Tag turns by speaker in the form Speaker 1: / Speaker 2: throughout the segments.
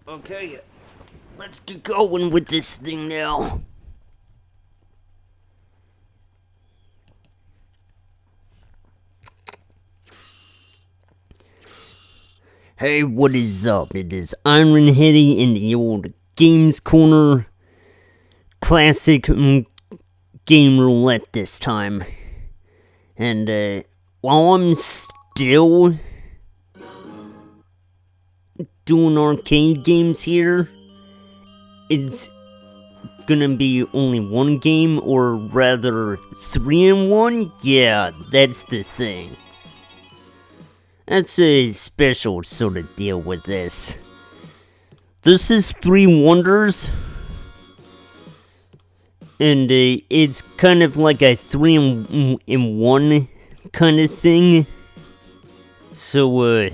Speaker 1: Okay, let's get going with this thing now. Hey, what is up? It is Iron Heady in the old Games Corner. Classic game roulette this time. And while I'm still doing arcade games here, it's gonna be only one game, or rather 3 in 1? Yeah, that's the thing. That's a special sort of deal with this. This is 3 Wonders, and it's kind of like a 3 in 1 kind of thing. So,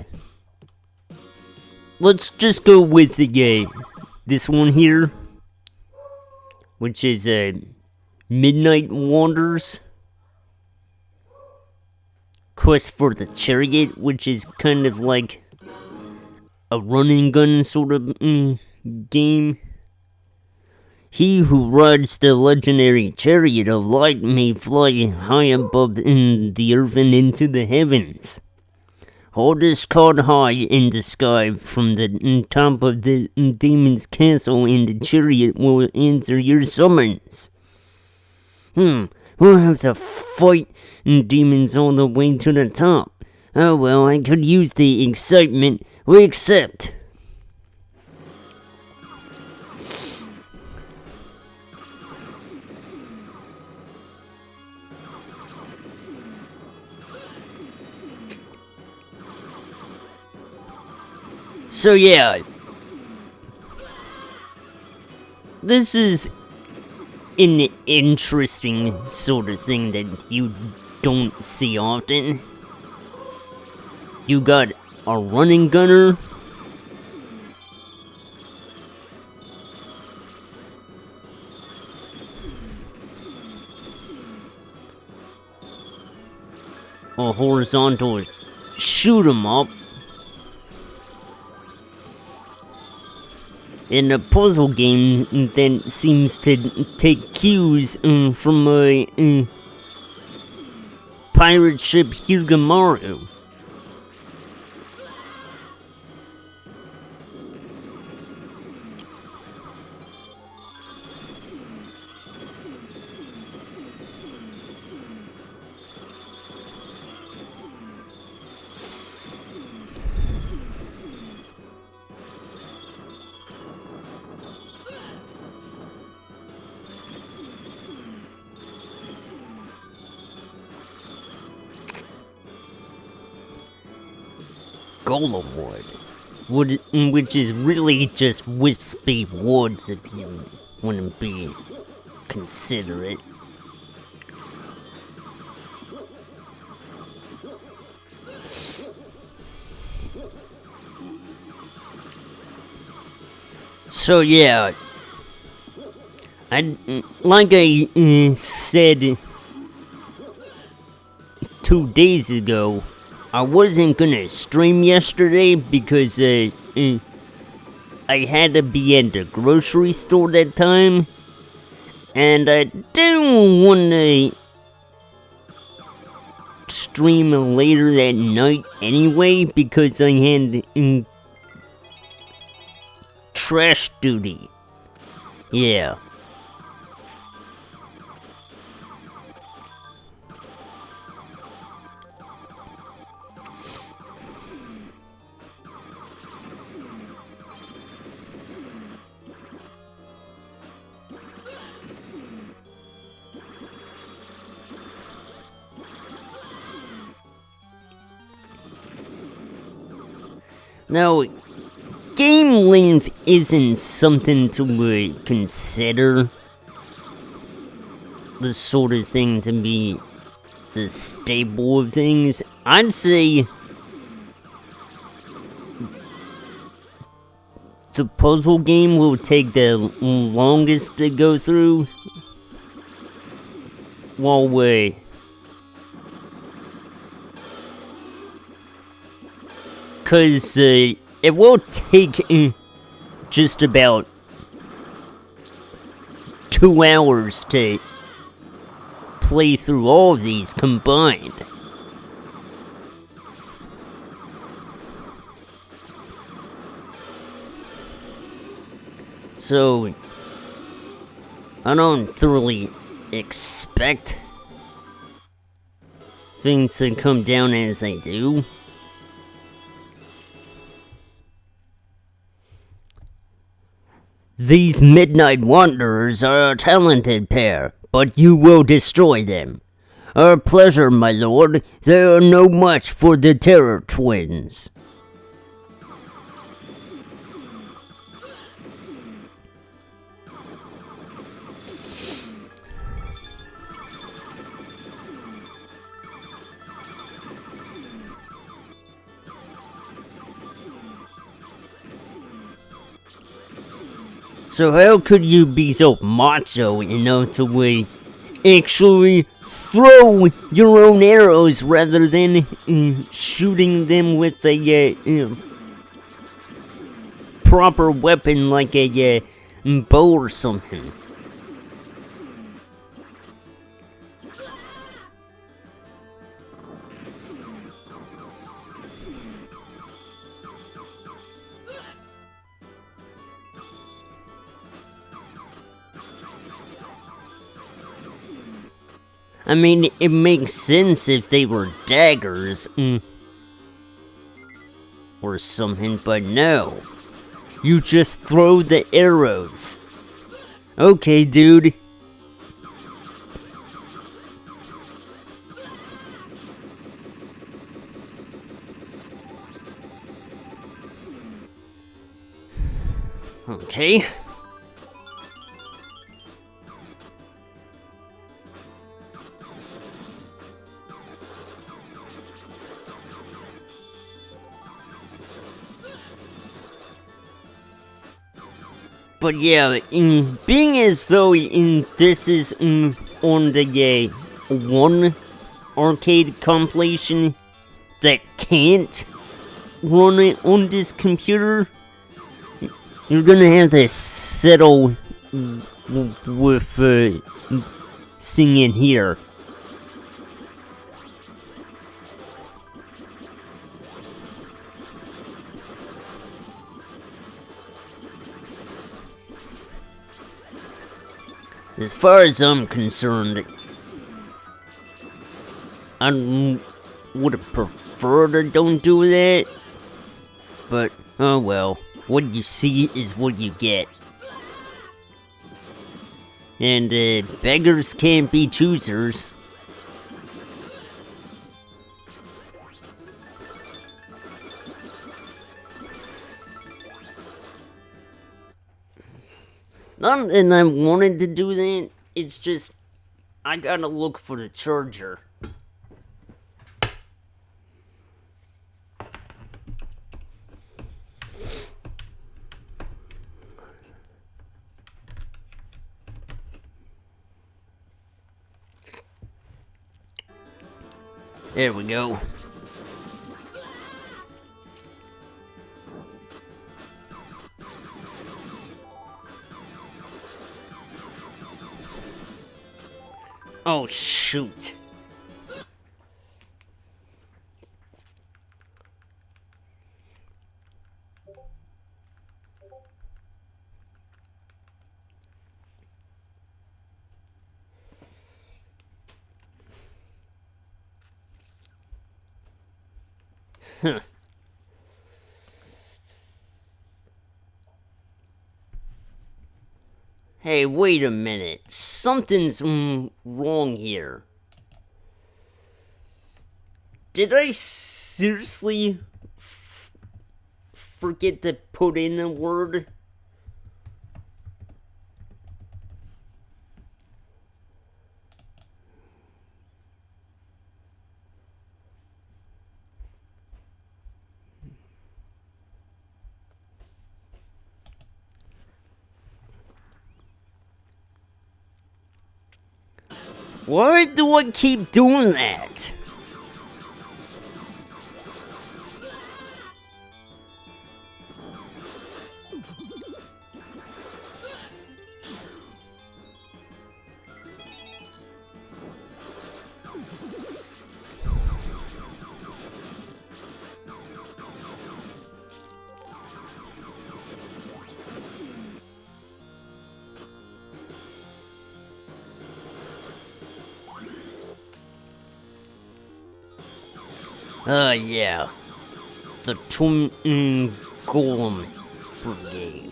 Speaker 1: let's just go with the this one here, which is Midnight Wonders. Quest for the Chariot, which is kind of like a run and gun sort of game. He who rides the legendary chariot of light may fly high above the earth and into the heavens. Hold this card high in the sky from the top of the demon's castle, and the chariot will answer your summons. We'll have to fight demons all the way to the top. Oh well, I could use the excitement. We accept. So yeah, this is an interesting sort of thing that you don't see often. You got a running gunner, a horizontal shoot 'em up, and a puzzle game that seems to take cues from a pirate ship Higamaru. Golem wood, which is really just wispy woods if you wouldn't be considerate. So yeah, like I said 2 days ago, I wasn't gonna stream yesterday because I had to be at the grocery store that time, and I didn't want to stream later that night anyway because I had trash duty. Yeah. Now, game length isn't something to consider the sort of thing to be the staple of things. I'd say the puzzle game will take the longest to go through. While we... Cause it will take just about 2 hours to play through all of these combined. So, I don't thoroughly expect things to come down as they do. These Midnight Wanderers are a talented pair, but you will destroy them. Our pleasure, my lord. They are no match for the Terror Twins. So how could you be so macho enough to actually throw your own arrows rather than shooting them with a proper weapon like a bow or something? I mean, it makes sense if they were daggers, or something, but no. You just throw the arrows. Okay, dude. Okay. But yeah, being as though this is on the one arcade compilation that can't run it on this computer, you're gonna have to settle with singing here. As far as I'm concerned, I would have preferred to don't do that, but oh well, what you see is what you get. And beggars can't be choosers. Not that I wanted to do that, it's just, I gotta look for the charger. There we go. Oh, shoot. Huh. Hey, wait a minute. Something's wrong here. Did I seriously forget to put in a word? Why do I keep doing that? Yeah. The Twin Golem Brigade.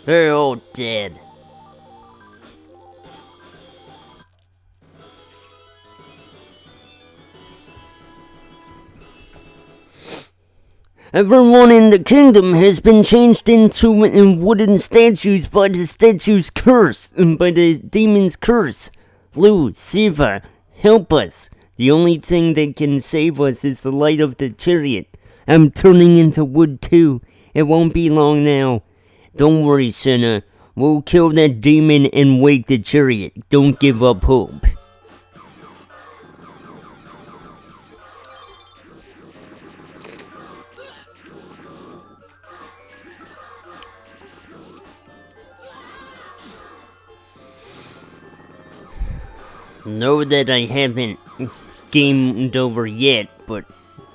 Speaker 1: They're all dead. Everyone in the kingdom has been changed into wooden statues by the statue's curse, by the demon's curse. Lucifer, help us. The only thing that can save us is the light of the chariot. I'm turning into wood too. It won't be long now. Don't worry, sinner. We'll kill that demon and wake the chariot. Don't give up hope. Know that I haven't gamed over yet, but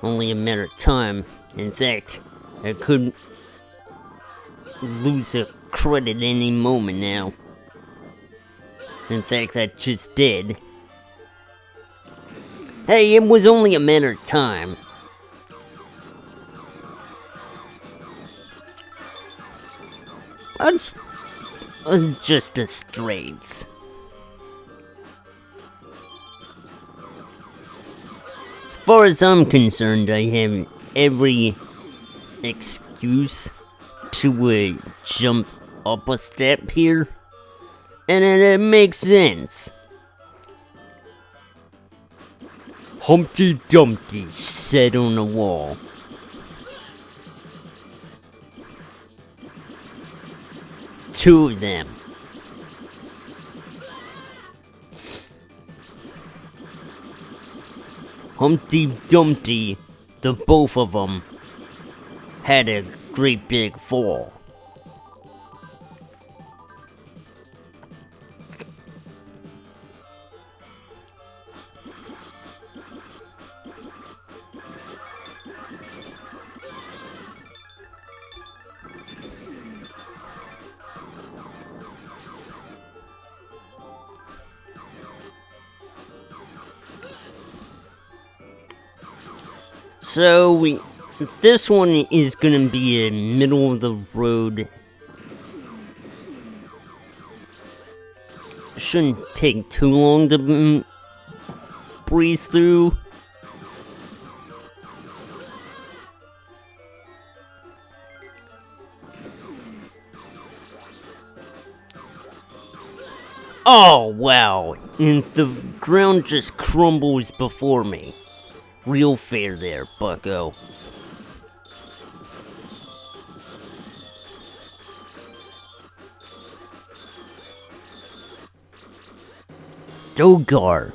Speaker 1: only a matter of time. In fact, I could lose a credit any moment now. In fact, I just did. Hey, it was only a matter of time. That's just the straits. As far as I'm concerned, I have every excuse to jump up a step here, and it makes sense. Humpty Dumpty sat on the wall. Two of them. Humpty Dumpty, the both of them, had a great big fall. So, this one is gonna be a middle of the road. Shouldn't take too long to breeze through. Oh, wow. And the ground just crumbles before me. Real fair there, bucko. Dogar.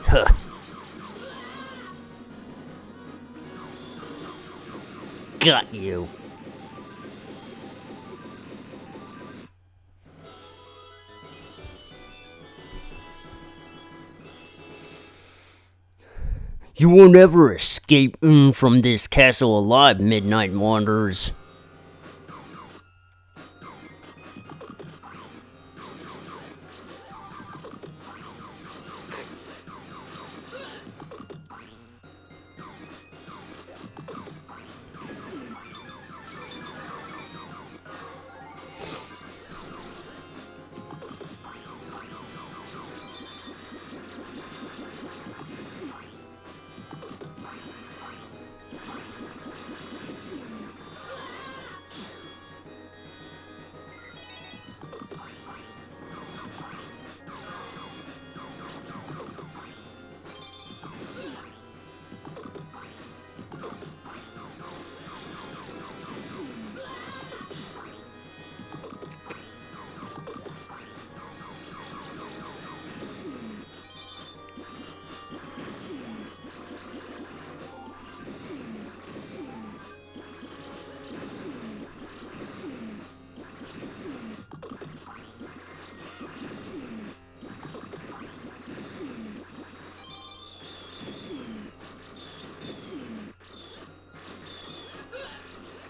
Speaker 1: Huh. Got you. You won't ever escape from this castle alive, Midnight Wanderers.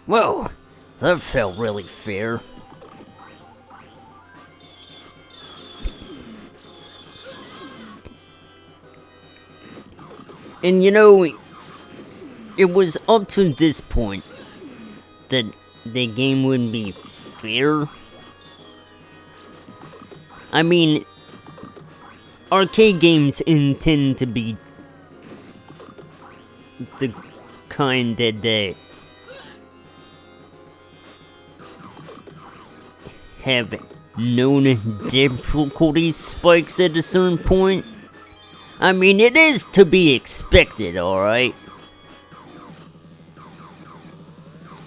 Speaker 1: Whoa, that felt really fair. And you know, it was up to this point that the game would be fair. I mean, arcade games intend to be the kind that they have known difficulty spikes at a certain point. I mean, it is to be expected, alright?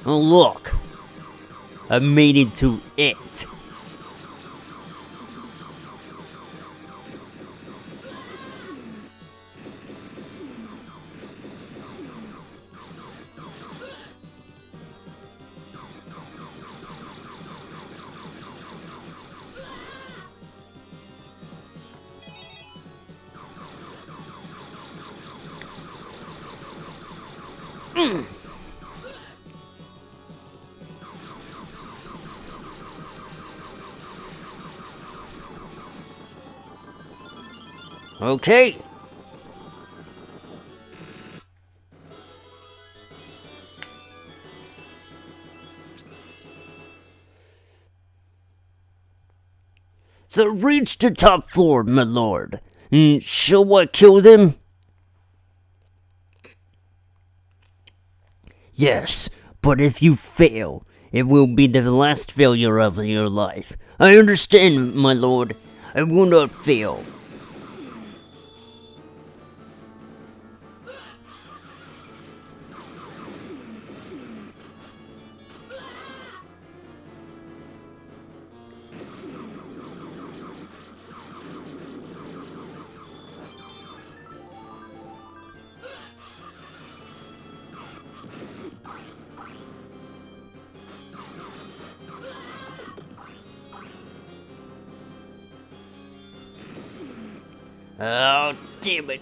Speaker 1: Oh, look. I made it to it. Okay. So reach the top floor, my lord. Shall I kill them? Yes, but if you fail, it will be the last failure of your life. I understand, my lord. I will not fail. Oh, damn it.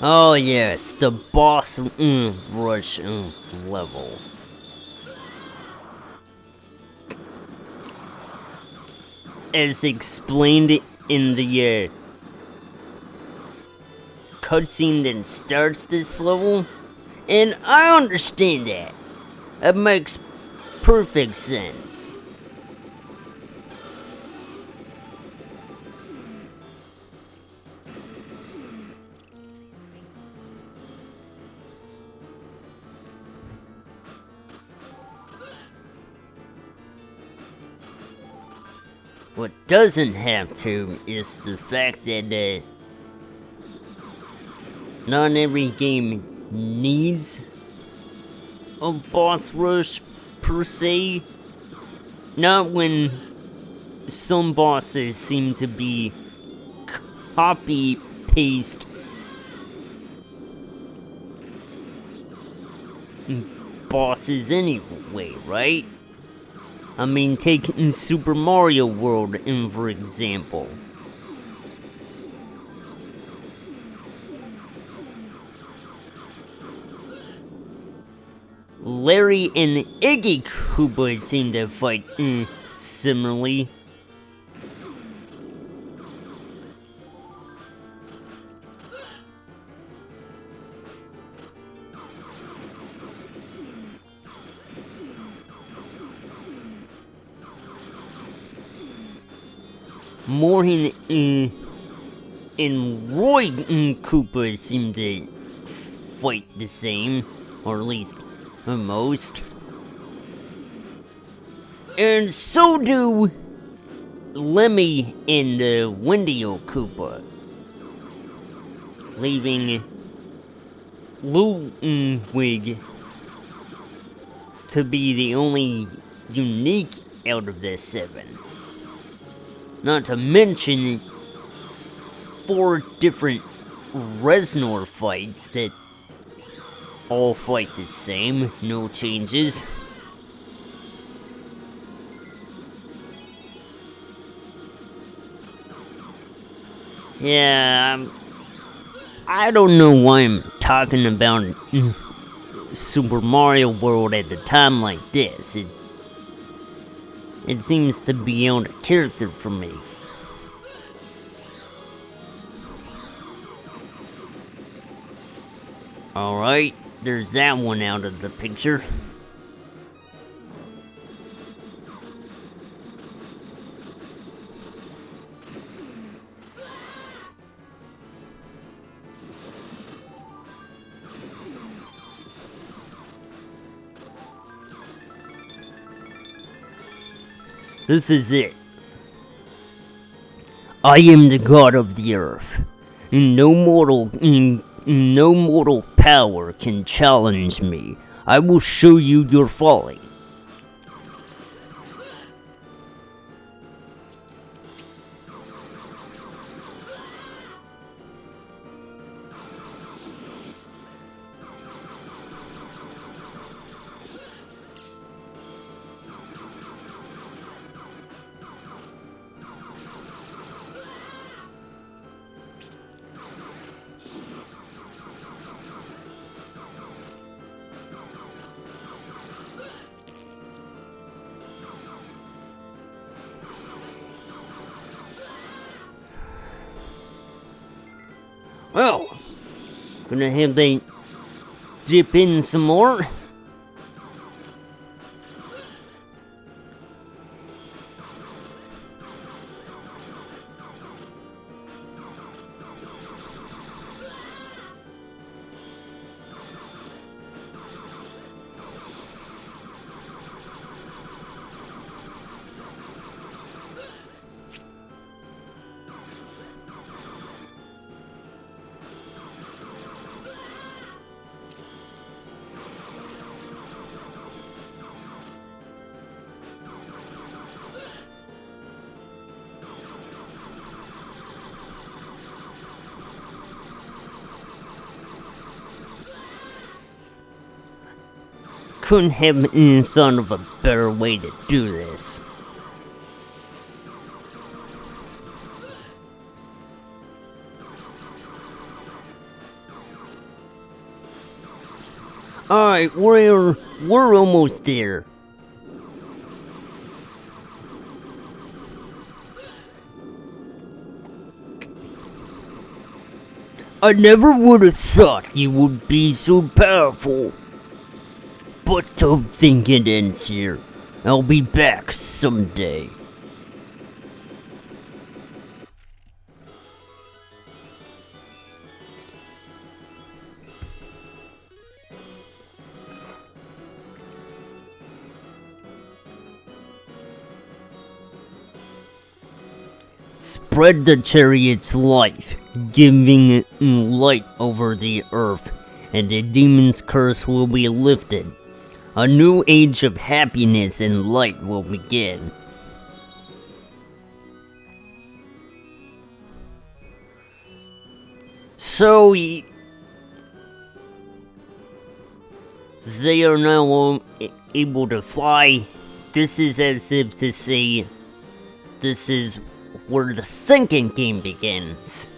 Speaker 1: Oh yes, the boss rush level. As explained in the cutscene that starts this level, and I understand that. It makes perfect sense. What doesn't have to is the fact that not every game needs a boss rush per se. Not when some bosses seem to be copy paste bosses anyway, right? I mean, take Super Mario World in for example. Larry and Iggy Koopa seem to fight similarly. Morgan and Roy Koopa seem to fight the same, or at least most. And so do Lemmy and Wendy-O Koopa, leaving Ludwig to be the only unique out of the 7. Not to mention 4 different Reznor fights that all fight the same, no changes. Yeah, I don't know why I'm talking about Super Mario World at a time like this. It seems to be out of character for me. Alright, there's that one out of the picture. This is it. I am the god of the earth, and no mortal power can challenge me. I will show you your folly. Well, gonna have they dip in some more. Couldn't have thought of a better way to do this. Alright, we're almost there. I never would have thought you would be so powerful. But don't think it ends here. I'll be back someday. Spread the chariot's life, giving it light over the earth, and the demon's curse will be lifted. A new age of happiness and light will begin. So, they are now able to fly. This is as if to say, this is where the second game begins.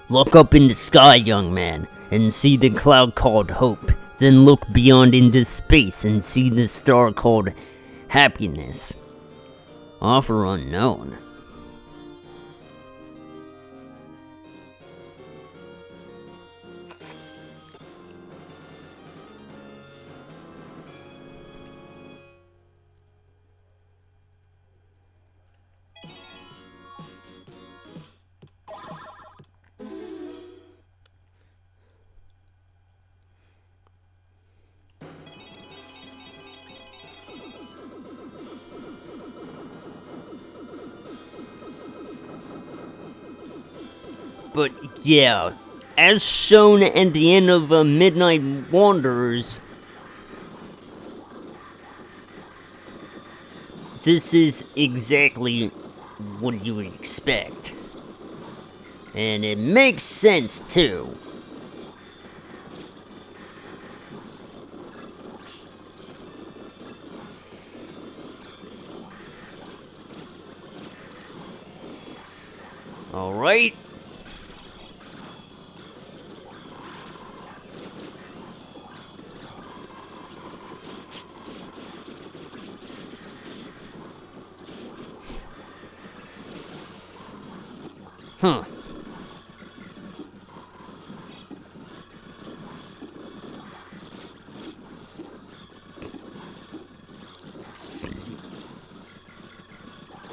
Speaker 1: Look up in the sky, young man, and see the cloud called hope. Then look beyond into space and see the star called happiness. Offer unknown. But yeah, as shown at the end of Midnight Wanderers, this is exactly what you would expect. And it makes sense too. Alright. Huh.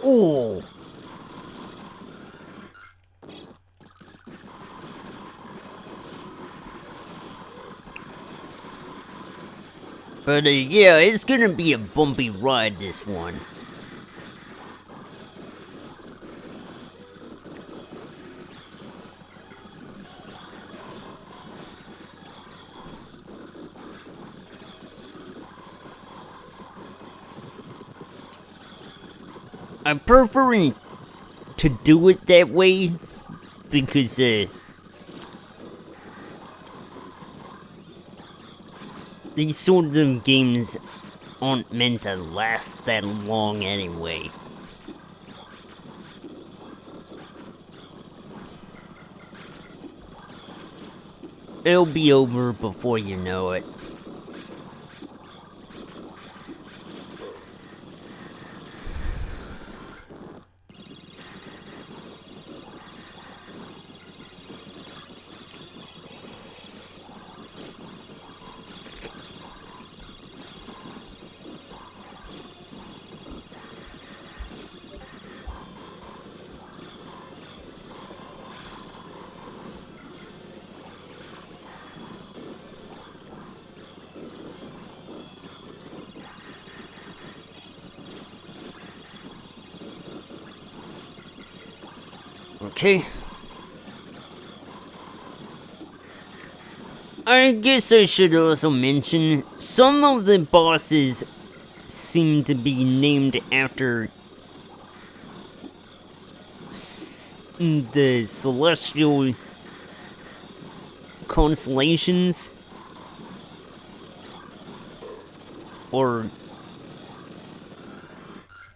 Speaker 1: Oh. But yeah, it's gonna be a bumpy ride, this one. I prefer to do it that way because these sorts of games aren't meant to last that long anyway. It'll be over before you know it. Okay. I guess I should also mention, some of the bosses seem to be named after the celestial constellations, or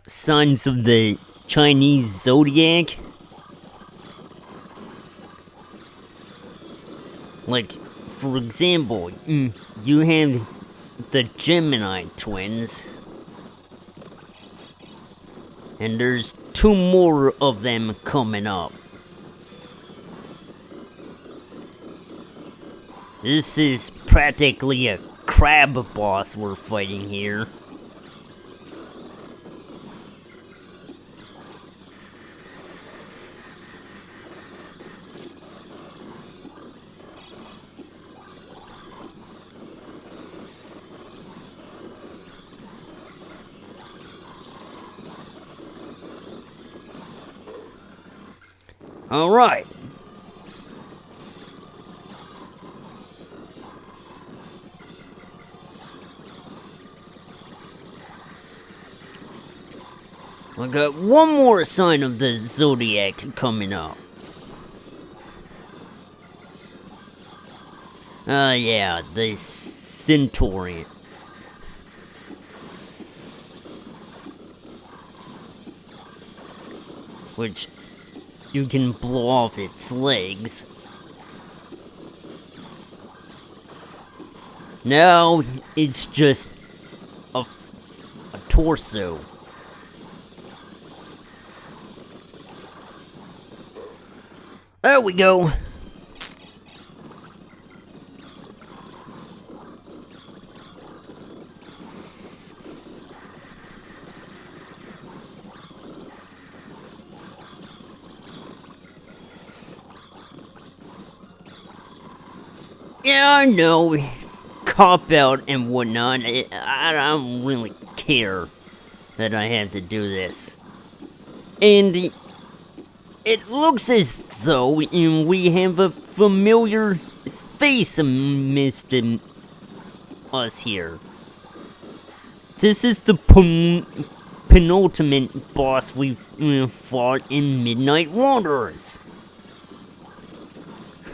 Speaker 1: signs of the Chinese zodiac. Like, for example, you have the Gemini twins, and there's 2 more of them coming up. This is practically a crab boss we're fighting here. Alright. I got one more sign of the Zodiac coming up. Yeah, the Centaurian. Which you can blow off its legs. Now it's just a torso. There we go. Yeah, I know. Cop out and whatnot. I don't really care that I have to do this. And it looks as though we have a familiar face amidst us here. This is the penultimate boss we've fought in Midnight Wanderers.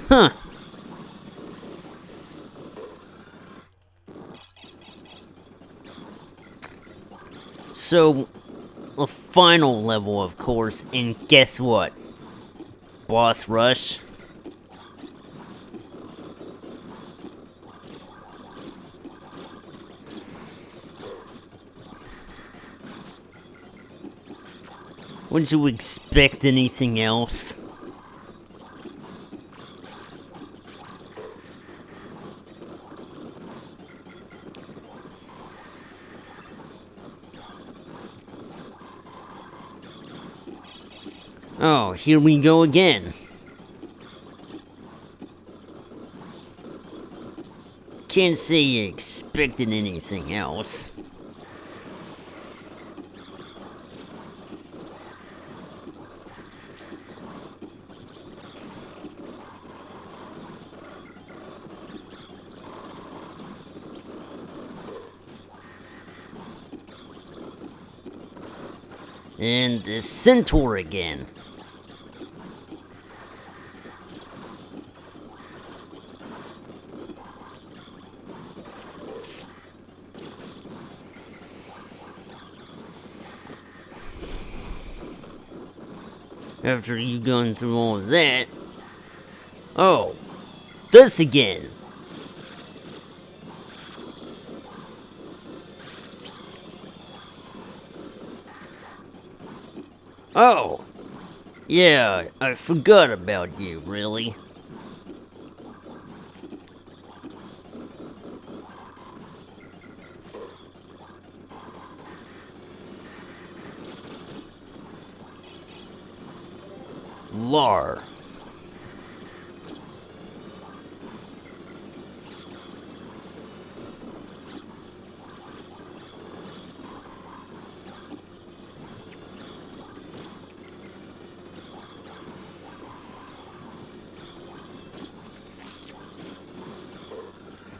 Speaker 1: Huh. So, the final level, of course, and guess what? Boss rush. Would you expect anything else? Oh, here we go again. Can't say you expected anything else. And the centaur again. After you've gone through all of that... Oh, this again. Oh, yeah, I forgot about you, really. Lar.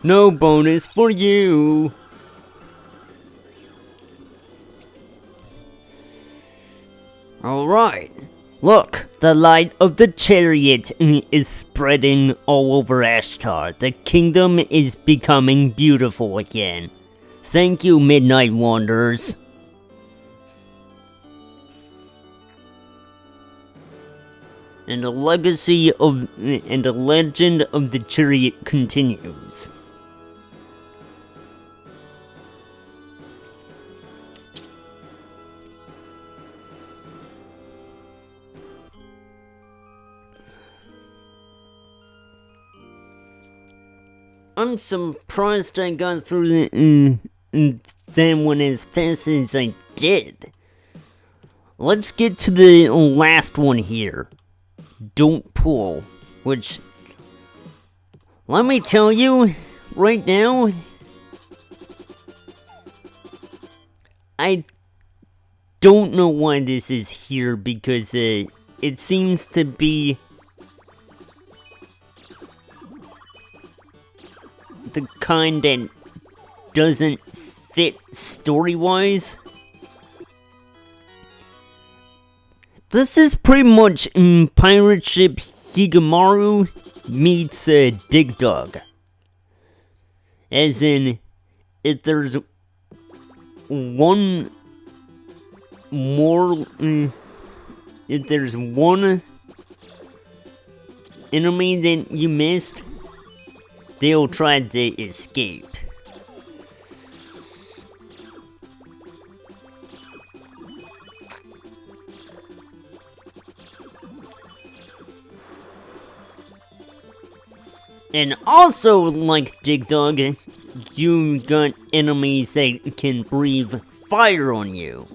Speaker 1: No bonus for you. Alright. Look, the light of the chariot is spreading all over Ashtar. The kingdom is becoming beautiful again. Thank you, Midnight Wanderers. And the legend of the chariot continues. I'm surprised I got through that one as fast as I did. Let's get to the last one here. Don't pull. Which, let me tell you, right now, I don't know why this is here because it seems to be the kind that doesn't fit story-wise. This is pretty much Pirate Ship Higemaru meets Dig Dug. As in, if there's one more, if there's one enemy that you missed, they'll try to escape. And also, like Dig Dug, you got enemies that can breathe fire on you.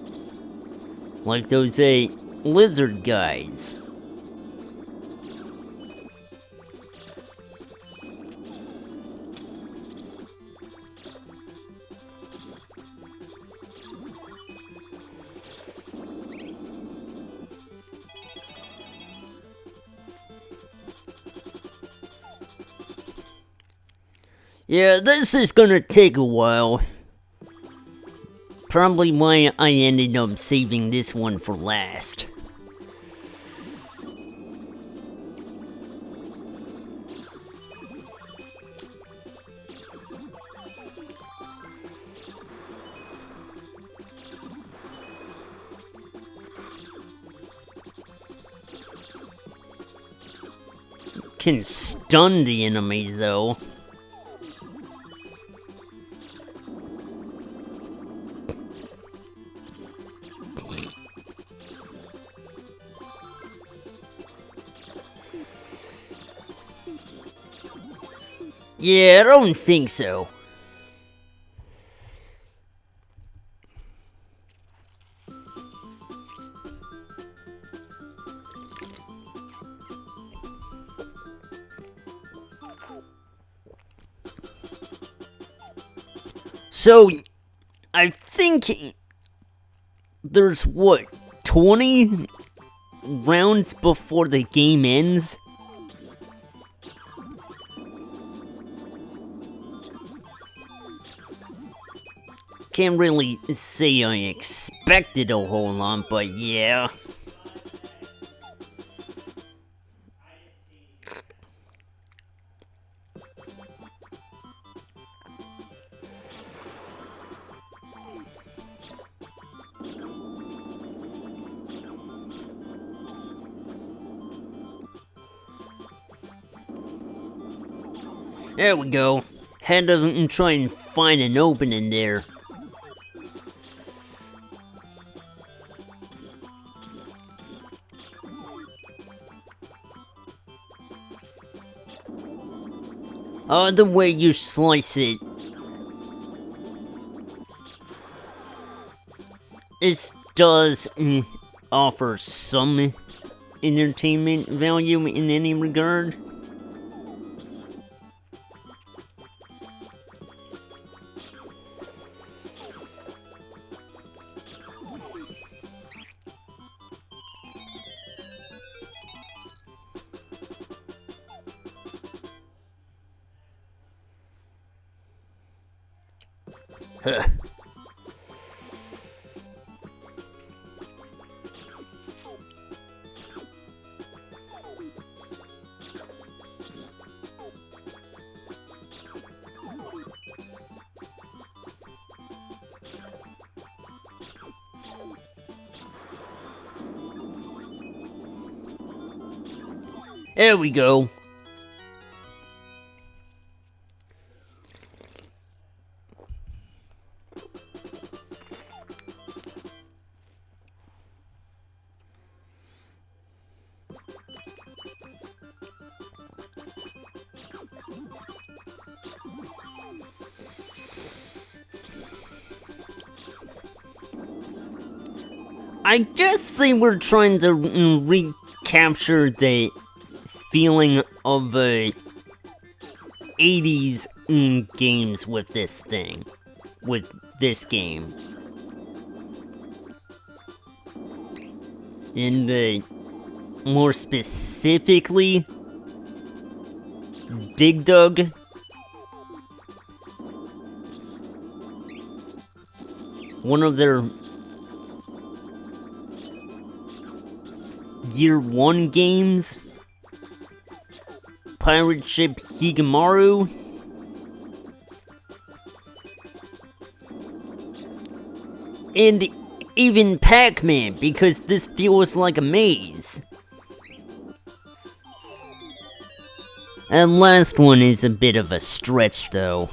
Speaker 1: Like those, lizard guys. Yeah, this is gonna take a while. Probably why I ended up saving this one for last. Can stun the enemies though. Yeah, I don't think so. So, I think there's what, 20 rounds before the game ends? Can't really say I expected a whole lot, but yeah. There we go. Had to try and find an opening there. The way you slice it. This does offer some entertainment value in any regard. Huh. There we go. I guess they were trying to recapture the feeling of 80s games with this thing. With this game. In the more specifically, Dig Dug. One of their Year 1 games, Pirate Ship Higemaru, and even Pac-Man, because this feels like a maze. And last one is a bit of a stretch, though.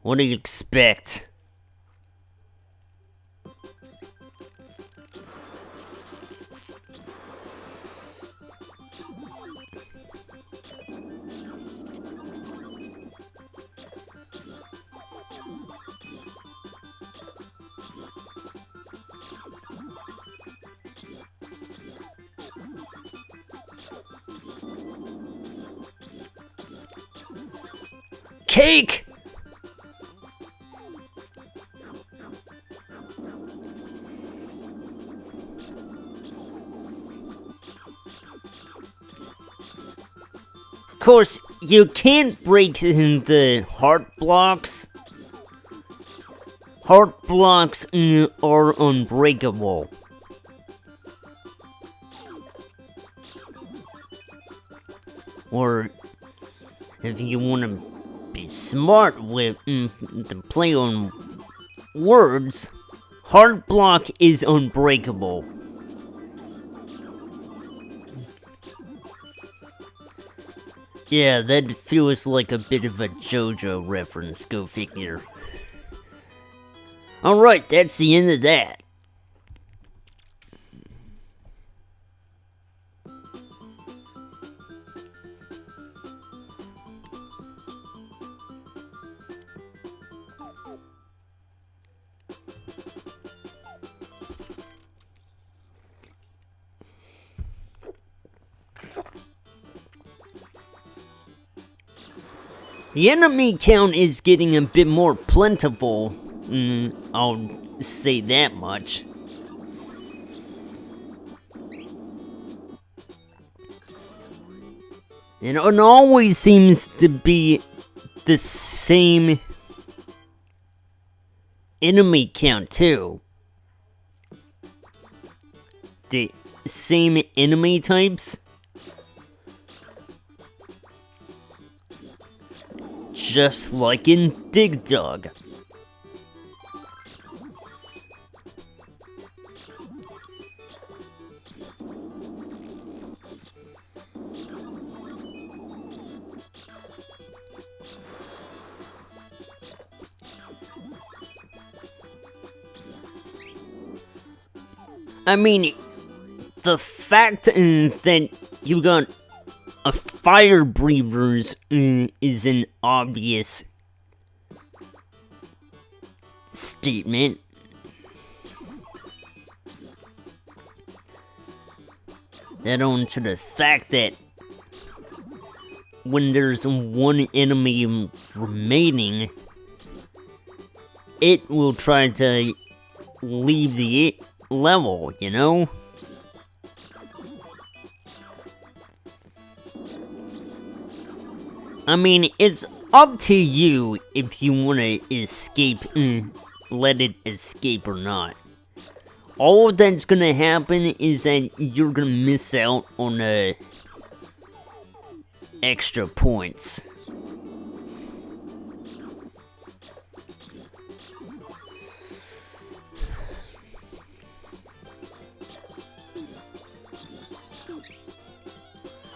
Speaker 1: What do you expect? Cake! Of course, you can't break the heart blocks. Heart blocks are unbreakable. Or, if you want to be smart with the play on words, heart block is unbreakable. Yeah, that feels like a bit of a JoJo reference, go figure. Alright, that's the end of that. The enemy count is getting a bit more plentiful, I'll say that much. And it always seems to be the same enemy count too. The same enemy types. Just like in Dig Dug. I mean, the fact that you got a fire breathers is an obvious statement. That on to the fact that when there's one enemy remaining, it will try to leave the level, you know? I mean, it's up to you if you want to escape, let it escape or not. All that's gonna happen is that you're gonna miss out on extra points.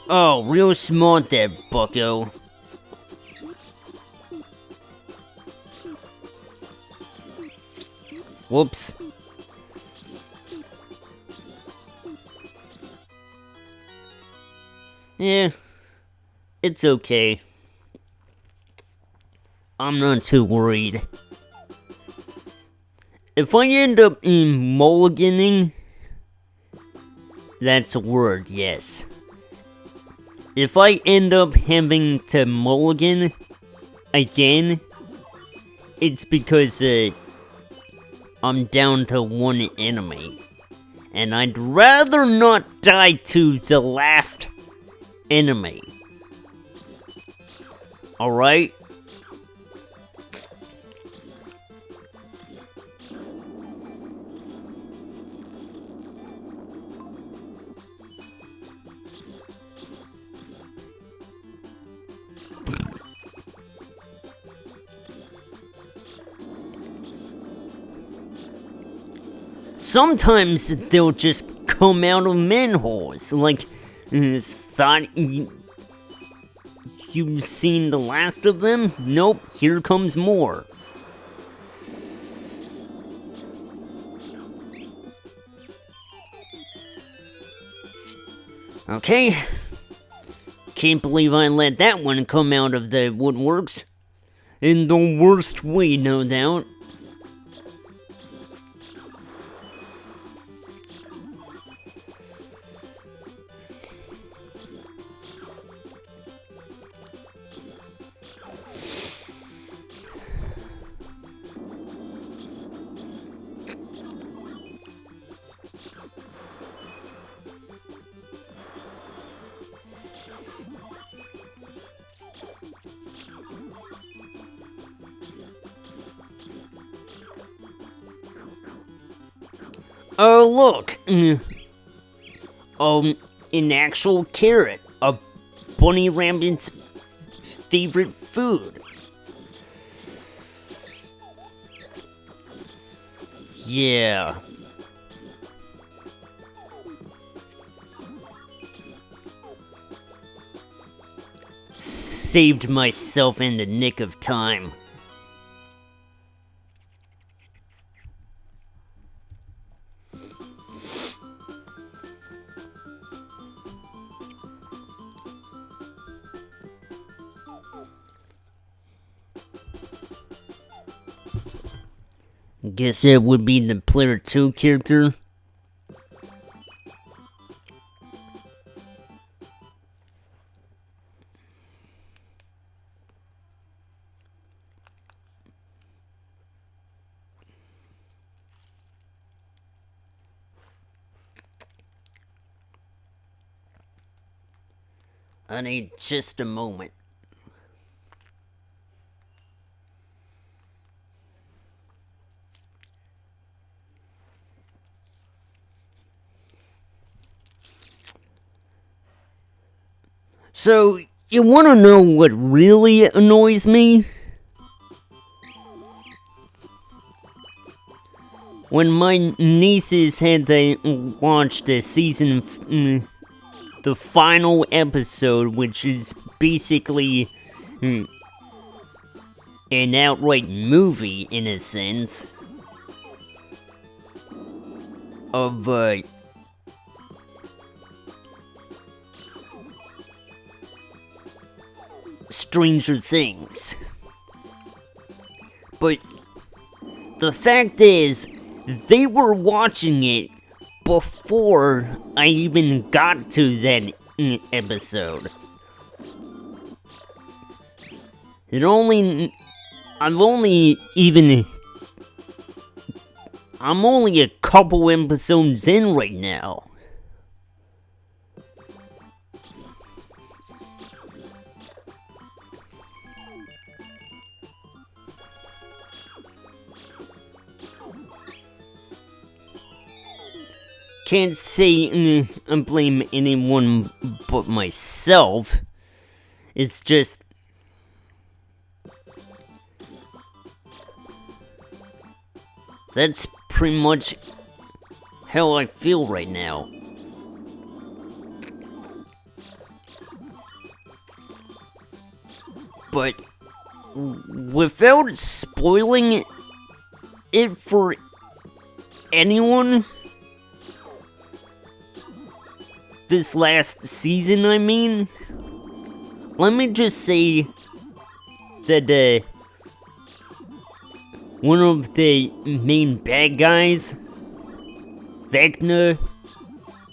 Speaker 1: Oh, real smart there, bucko. Whoops. Yeah, it's okay. I'm not too worried. If I end up mulliganing, that's a word, yes. If I end up having to mulligan again, it's because I'm down to one enemy. and I'd rather not die to the last enemy. Alright? Sometimes they'll just come out of manholes, like, thought you've seen the last of them? Nope, here comes more. Okay. Can't believe I let that one come out of the woodworks. In the worst way, no doubt. Oh, look! An actual carrot. A bunny rabbit's favorite food. Yeah. Saved myself in the nick of time. Guess that would be the player 2 character. I need just a moment. So, you wanna know what really annoys me? When my nieces had to watch the the final episode, which is basically an outright movie, in a sense, of, Stranger Things. But the fact is, they were watching it before I even got to that episode. I'm only a couple episodes in right now. Can't say I blame anyone but myself. It's just... that's pretty much how I feel right now. But without spoiling it for anyone, this last season, I mean, let me just say that one of the main bad guys, Vecna,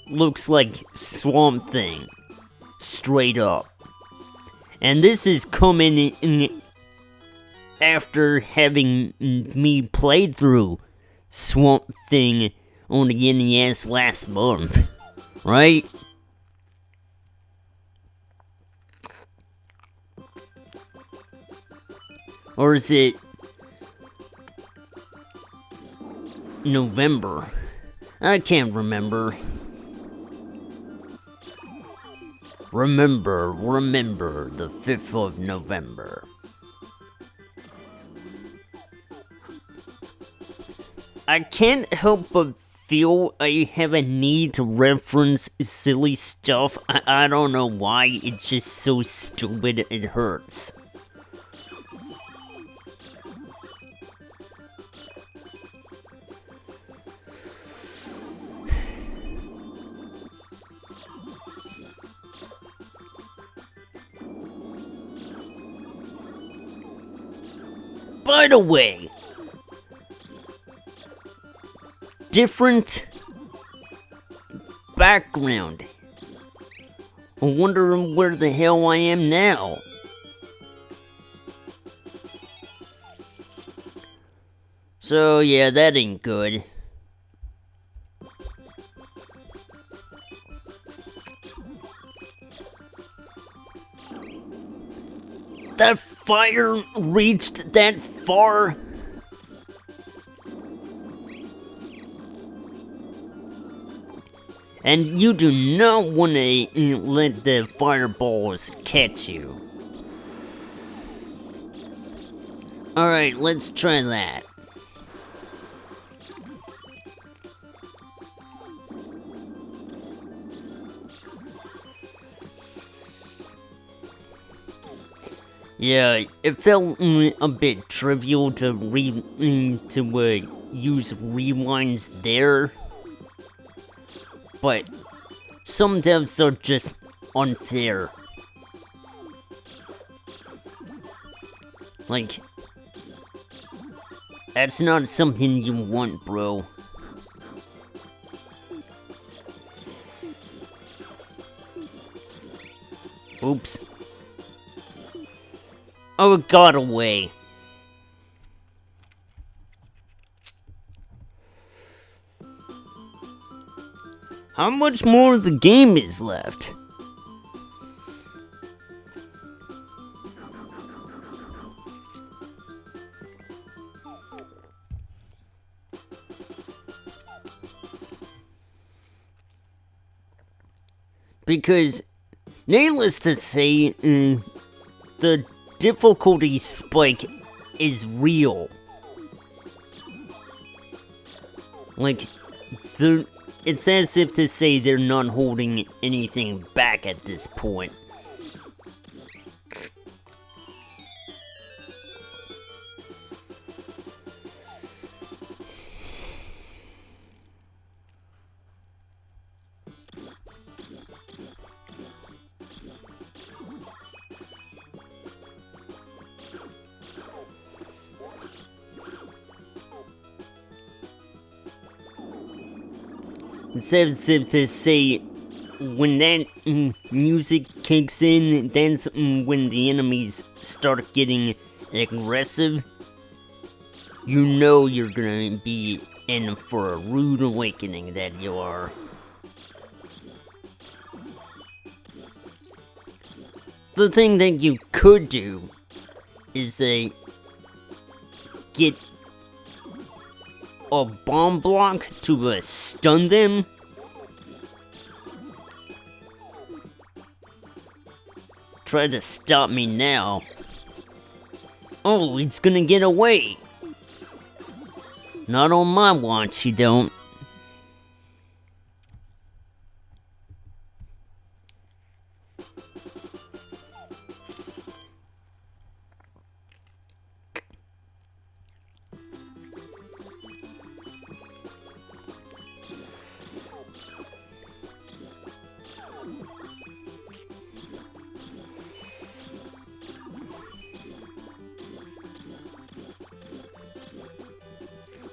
Speaker 1: looks like Swamp Thing, straight up. And this is coming in after having me play through Swamp Thing on the NES last month, right? Or is it November? I can't remember. Remember the 5th of November. I can't help but feel I have a need to reference silly stuff. I don't know why, it's just so stupid it hurts. By the way, different background. I wonder where the hell I am now. So yeah, that ain't good. That fire reached that far? And you do not want to let the fireballs catch you. Alright, let's try that. Yeah, it felt a bit trivial to use rewinds there, but some devs are just unfair. Like, that's not something you want, bro. Oops. Oh, it got away. How much more of the game is left? Because, needless to say, the difficulty spike is real. Like, it's as if to say they're not holding anything back at this point. It's as if to say, when that music kicks in, that's when the enemies start getting aggressive. You know you're gonna be in for a rude awakening, that you are. The thing that you could do is get a bomb block to stun them. Try to stop me now. Oh, it's gonna get away. Not on my watch, you don't.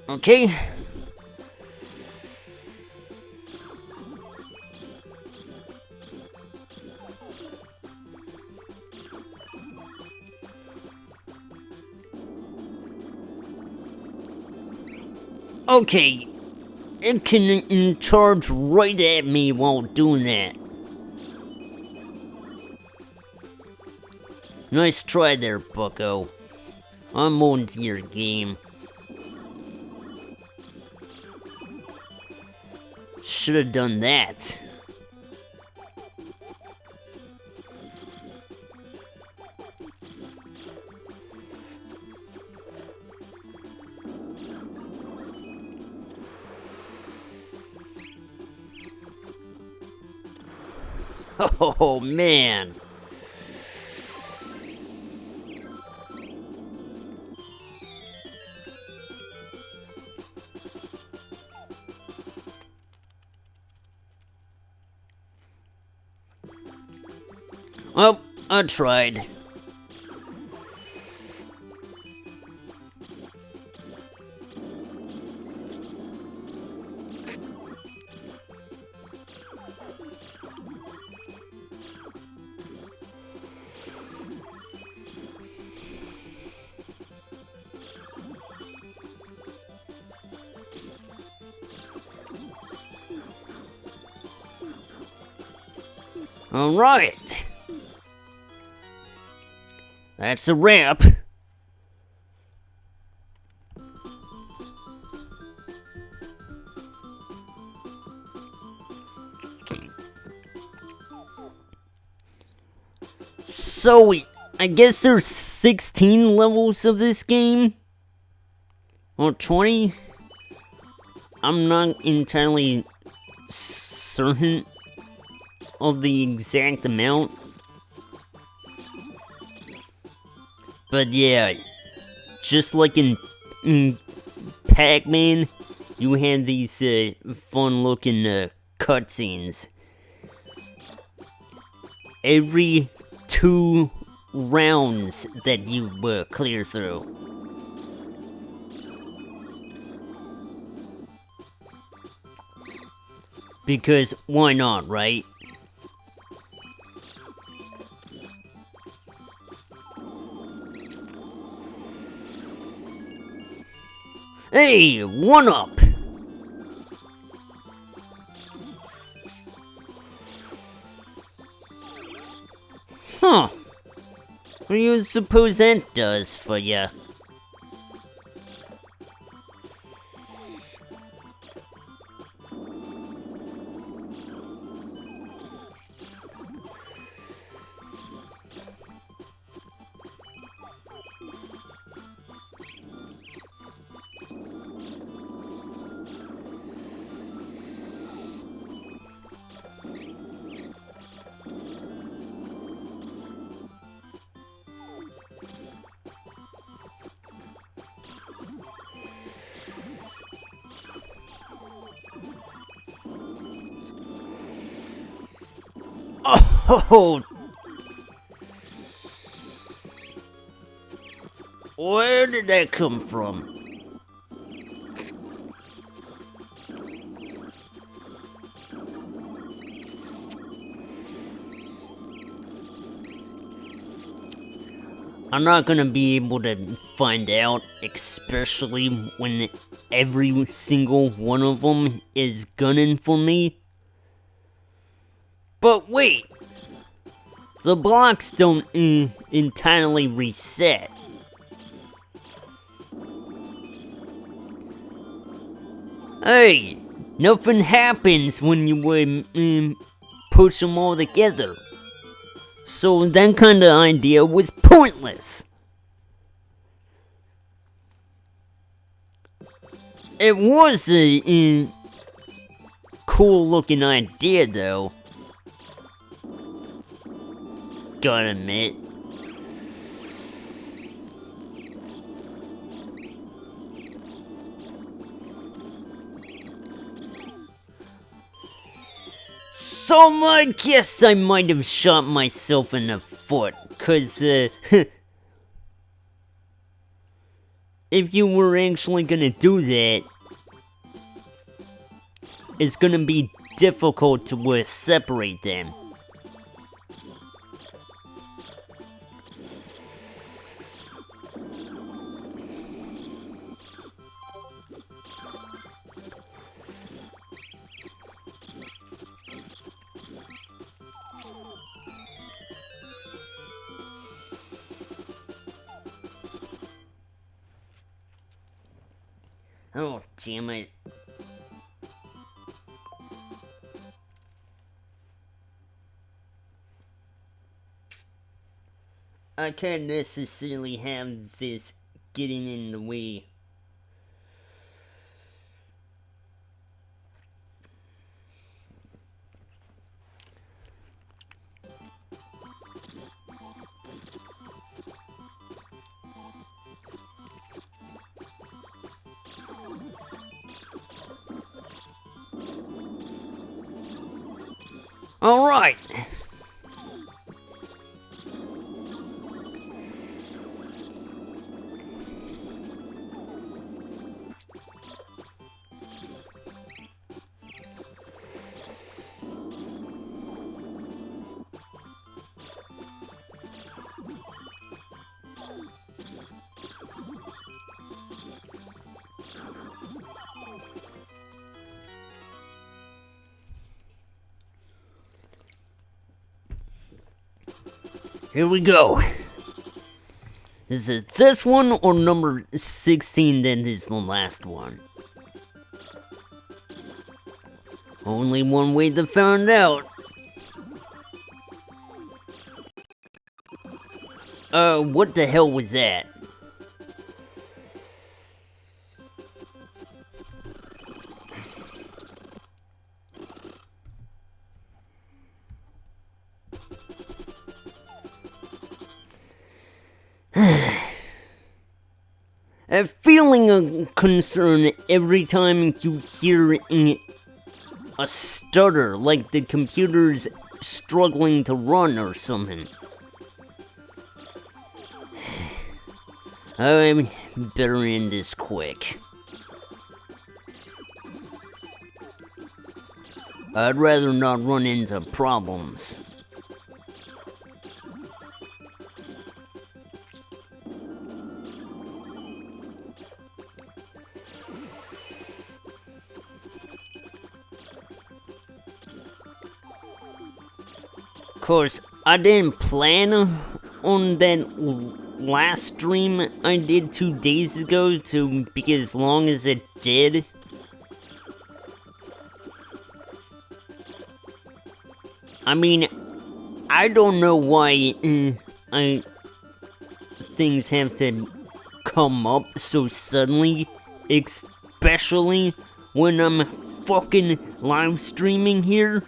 Speaker 1: Okay. Okay. it can charge right at me while doing that. Nice try there, bucko. I'm on to your game. Should've done that. Oh, man. Well, I tried. Alright. That's a wrap. So, I guess there's 16 levels of this game? Or 20? I'm not entirely certain of the exact amount. But yeah, just like in Pac-Man, you have these fun-looking cutscenes. Every 2 rounds that you clear through. Because why not, right? Hey, 1-up! Huh. What do you suppose that does for ya? Oh! Where did that come from? I'm not gonna be able to find out, especially when every single one of them is gunning for me. But wait! The blocks don't entirely reset. Hey, nothing happens when you push them all together. So that kind of idea was pointless. It was a cool looking idea though. Gotta admit. So I guess I might have shot myself in the foot, cause if you were actually gonna do that, it's gonna be difficult to separate them. Oh, damn it. I can't necessarily have this getting in the way. Alright! Here we go. Is it this one or number 16 that is the last one? Only one way to find out. What the hell was that? A feeling of concern every time you hear a stutter, like the computer's struggling to run or something. I'm better end this quick. I'd rather not run into problems. Of course, I didn't plan on that last stream I did 2 days ago to be as long as it did. I mean, I don't know why things have to come up so suddenly, especially when I'm fucking live streaming here.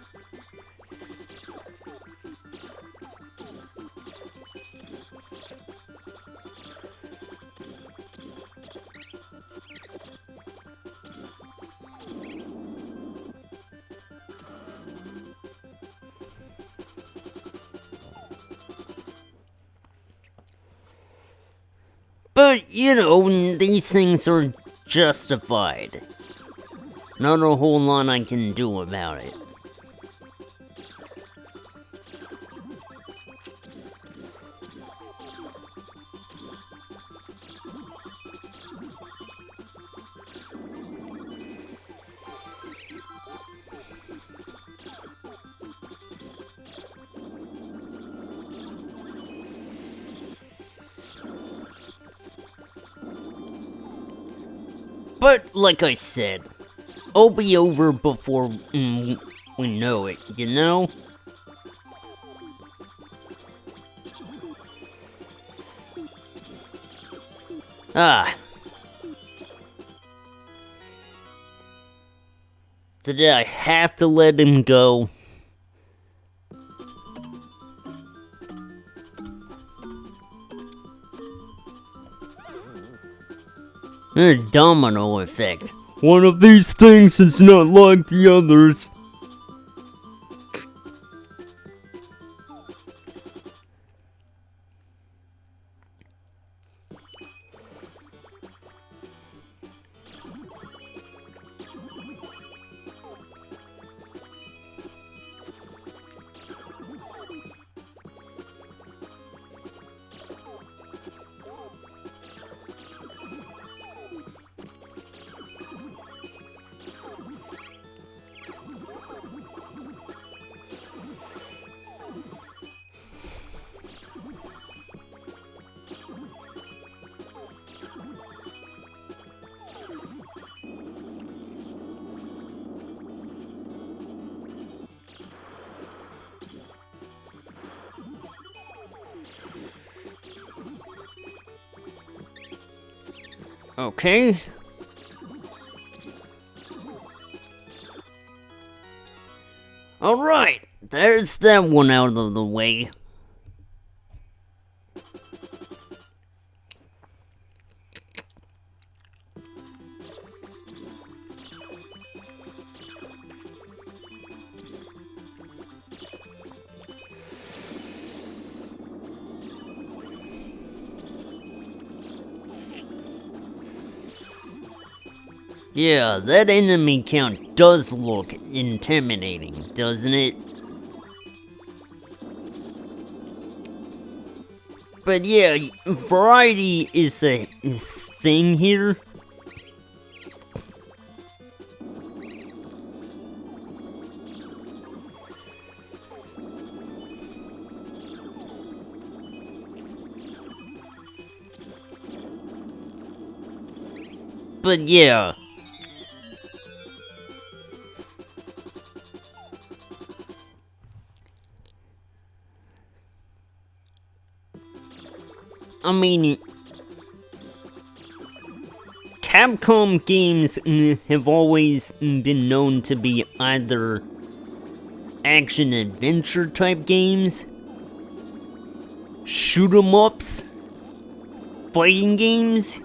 Speaker 1: But, you know, these things are justified. Not a whole lot I can do about it. But, like I said, it'll be over before we know it, you know? Ah. Did I have to let him go? A domino effect. One of these things is not like the others. Okay. Alright, there's that one out of the way. Yeah, that enemy count does look intimidating, doesn't it? But yeah, variety is a thing here. But yeah. I mean, Capcom games have always been known to be either action-adventure type games, shoot-em-ups, fighting games,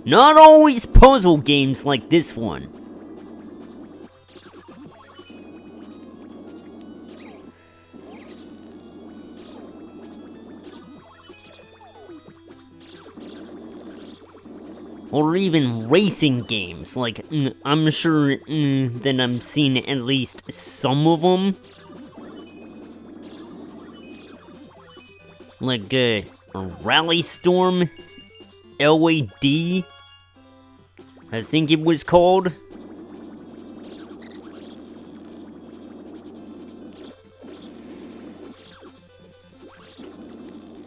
Speaker 1: not always puzzle games like this one. Or even racing games, like, I'm sure that I'm seeing at least some of them. Like, Rally Storm, LAD, I think it was called.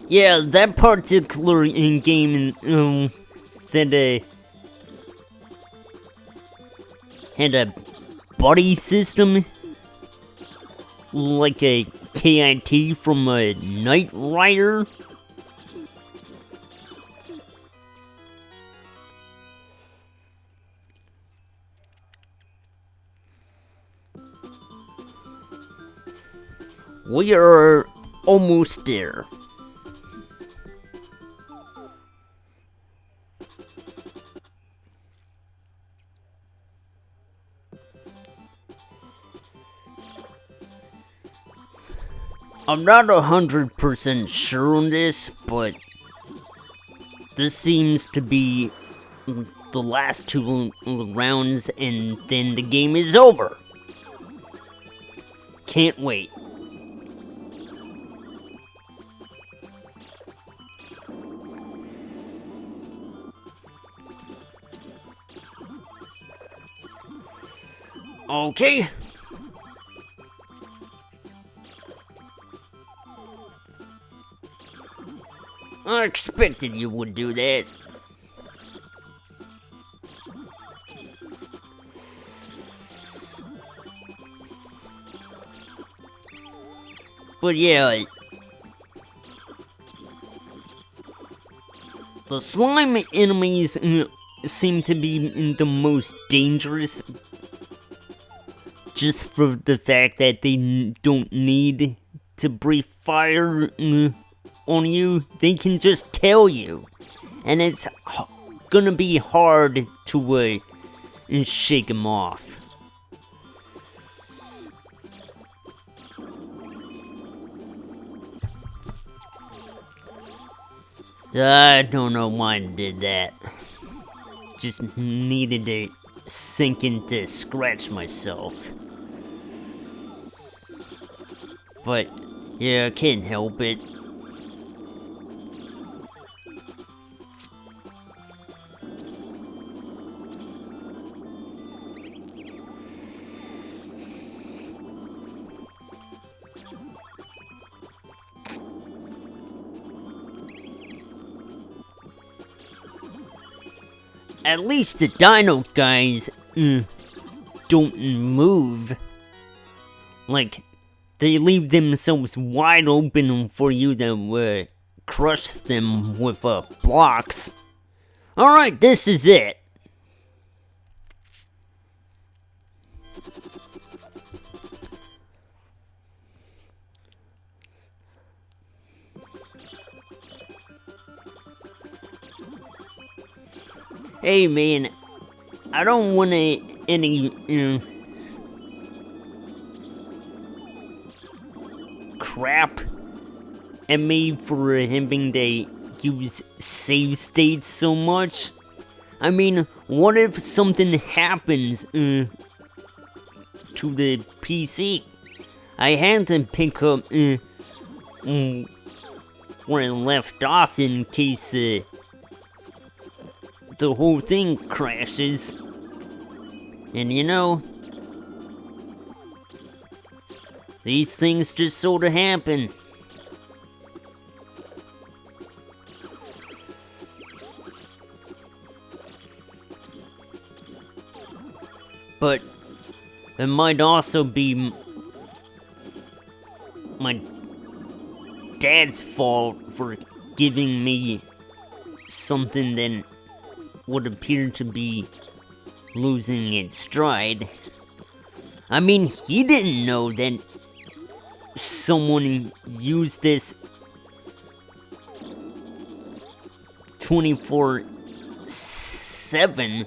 Speaker 1: Yeah, that particular game, that had a buddy system, like a KIT from a Knight Rider. We are almost there. I'm not 100% sure on this, but this seems to be the last two rounds, and then the game is over. Can't wait. Okay. I expected you would do that. But yeah, the slime enemies seem to be the most dangerous, just for the fact that they don't need to breathe fire on you. They can just kill you, and it's gonna be hard to shake them off. I don't know why I did that. Just needed to sink in to scratch myself. But yeah, I can't help it. At least the dino guys don't move. Like, they leave themselves wide open for you to crush them with blocks. Alright, this is it. Hey man, I don't want any crap at me for having to use save states so much. I mean, what if something happens to the PC? I had to pick up where I left off in case the whole thing crashes. And you know, these things just sorta happen. But it might also be my dad's fault for giving me something that would appear to be losing its stride. I mean, he didn't know that someone used this 24/7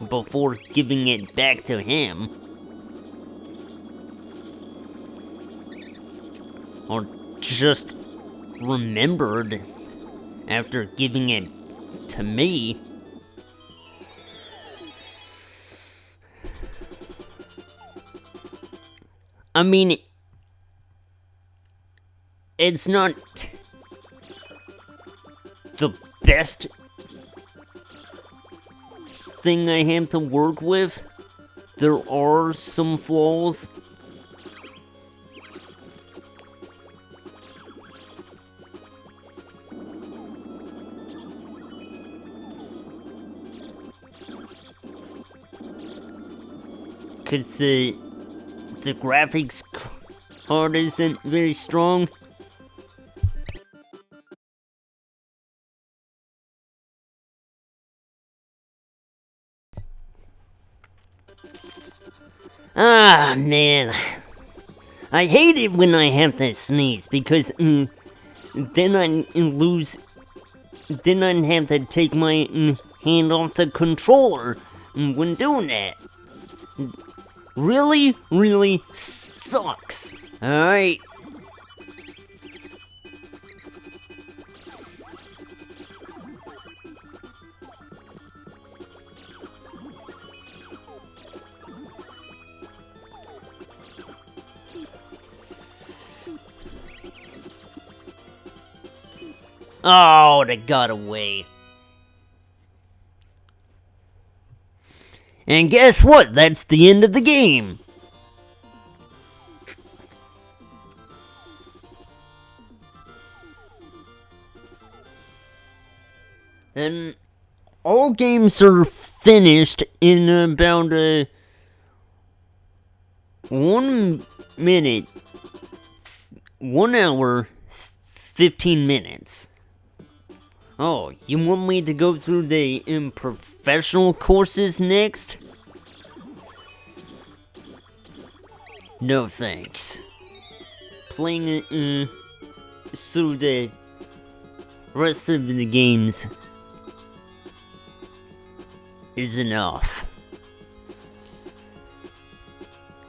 Speaker 1: before giving it back to him. Or just remembered after giving it to me. I mean, it's not the best thing I have to work with. There are some flaws. Cause the graphics card isn't very strong. Ah, man. I hate it when I have to sneeze because then I lose. Then I have to take my hand off the controller when doing that. Really, really sucks. Alright. Oh, they got away. And guess what? That's the end of the game. And all games are finished in about 1 minute, 1 hour, 15 minutes. Oh, you want me to go through the professional courses next? No thanks. Playing it through the rest of the games is enough.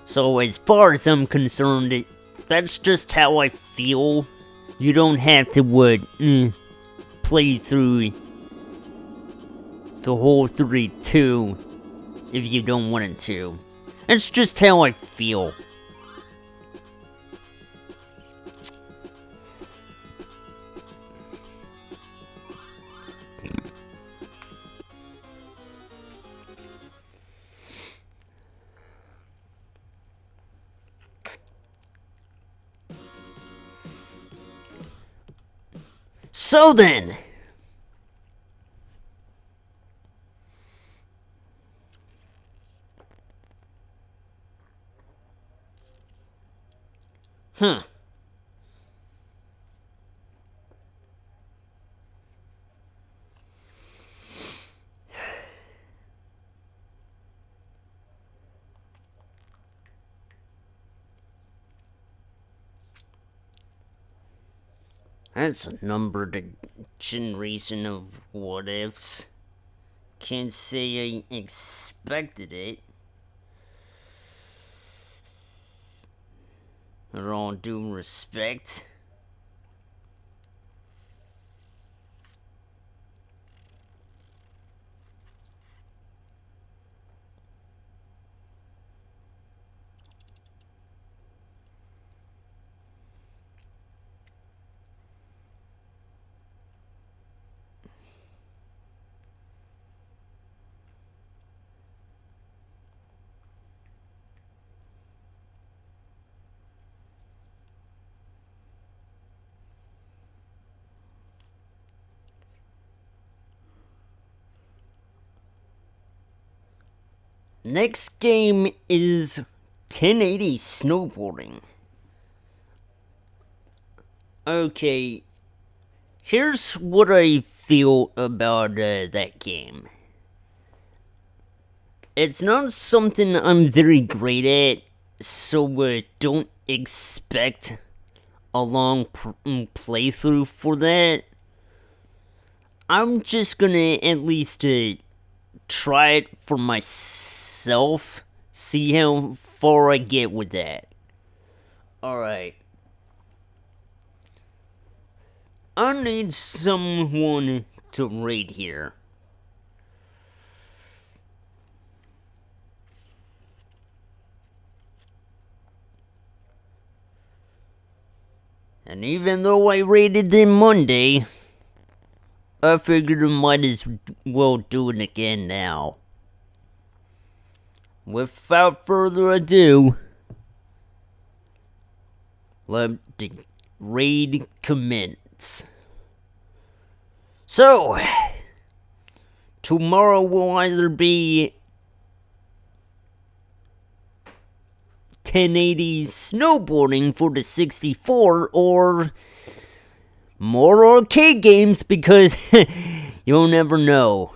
Speaker 1: So as far as I'm concerned, that's just how I feel. You don't have to play through the whole 3-2 if you don't want it to. That's just how I feel. So then, That's a numbered generation of what ifs. Can't say I expected it. With all due respect. Next game is 1080 snowboarding. Okay, here's what I feel about that game. It's not something I'm very great at, so don't expect a long playthrough for that. I'm just gonna at least try it for myself, see how far I get with that. Alright. I need someone to raid here. And even though I raided them Monday, I figured I might as well do it again now. Without further ado, let the raid commence. So, tomorrow will either be 1080 snowboarding for the 64 or more arcade games, because you'll never know.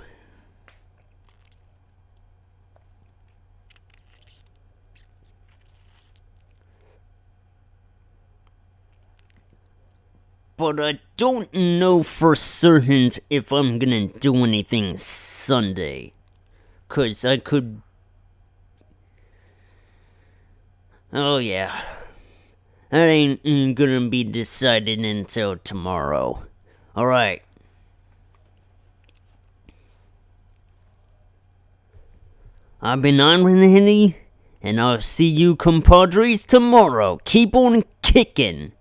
Speaker 1: But I don't know for certain if I'm gonna do anything Sunday. 'Cause I could... Oh yeah. That ain't gonna be decided until tomorrow. Alright. I've been Iron Henny, and I'll see you compadres tomorrow. Keep on kicking.